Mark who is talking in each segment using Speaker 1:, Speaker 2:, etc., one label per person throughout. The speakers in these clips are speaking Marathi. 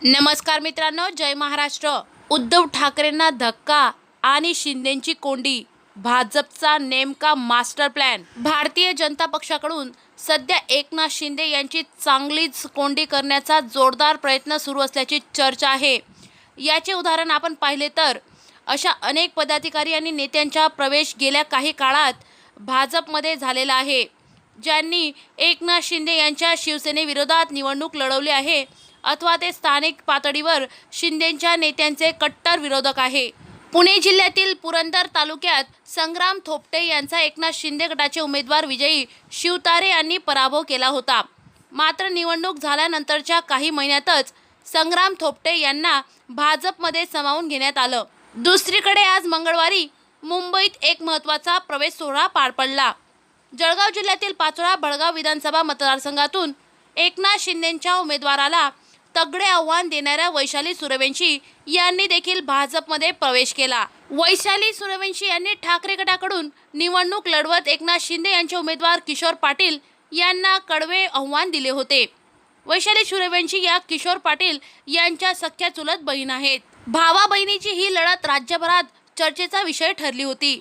Speaker 1: नमस्कार मित्रांनो, जय महाराष्ट्र। उद्धव ठाकरेंना धक्का आणि शिंदेची कोंडी, भाजपचा नेमका मास्टर प्लॅन। भारतीय जनता पक्षाकडून सध्या एकनाथ शिंदे यांची चांगलीच कोंडी करण्याचा जोरदार प्रयत्न सुरू असल्याची चर्चा आहे। याचे उदाहरण आपण पाहिले तर अशा अनेक पदाधिकारी आणि नेत्यांचा प्रवेश गेल्या काही काळात भाजपमध्ये झालेला आहे, ज्यांनी एकनाथ शिंदे यांच्या शिवसेनेविरोधात निवडणूक लढवली आहे अथवा ते स्थानिक पातळीवर शिंदेच्या नेत्यांचे कट्टर विरोधक आहे। पुणे जिल्ह्यातील पुरंदर तालुक्यात संग्राम थोपटे यांचा एकनाथ शिंदे गटाचे उमेदवार विजयी शिवतारे यांनी पराभव केला होता। मात्र निवडणूक झाल्यानंतरच्या काही महिन्यातच संग्राम थोपटे यांना भाजपमध्ये सामावून घेण्यात आलं। दुसरीकडे आज मंगळवारी मुंबईत एक महत्त्वाचा प्रवेश सोहळा पार पडला। जळगाव जिल्ह्यातील पाचोळा भडगाव विधानसभा मतदारसंघातून एकनाथ शिंदेच्या उमेदवाराला तगडे आव्हान देणाऱ्या वैशाली सूर्यवंशी यांनी देखील भाजपमध्ये प्रवेश केला। वैशाली सूर्यवंशी यांनी ठाकरे गटाकडून निवडणूक लढवत एकनाथ शिंदे यांचे उमेदवार किशोर पाटील यांना कडवे आव्हान दिले होते। वैशाली सूर्यवंशी या किशोर पाटील यांच्या सख्या चुलत बहीण आहेत। भावा बहिणीची ही लढत राज्यभरात चर्चेचा विषय ठरली होती।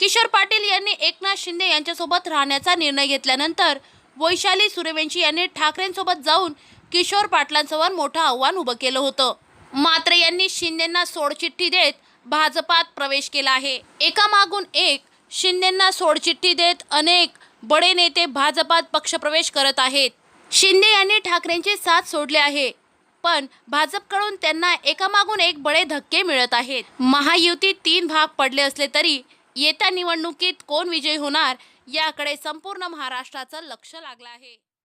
Speaker 1: किशोर पाटील यांनी एकनाथ शिंदे यांच्यासोबत राहण्याचा निर्णय घेतल्यानंतर वैशाली सूर्यवंशी यांनी ठाकरेंसोबत जाऊन किशोर पाटलांसमोर मोठं आव्हान उभं केलं होतं। मात्र यांनी शिंदेंना सोडचिठ्ठी देत भाजपात प्रवेश केला आहे। एकामागून एक शिंदेंना सोडचिठ्ठी देत अनेक बडे नेते भाजपात पक्षप्रवेश करत आहेत। शिंदे यांनी ठाकरेंची साथ सोडली आहे, पण भाजपकडून त्यांना एकामागून एक बडे धक्के मिळत आहेत। महायुतीत 3 भाग पडले असले तरी येत्या निवडणुकीत कोण विजयी होणार याकडे संपूर्ण महाराष्ट्राचं लक्ष लागलं आहे।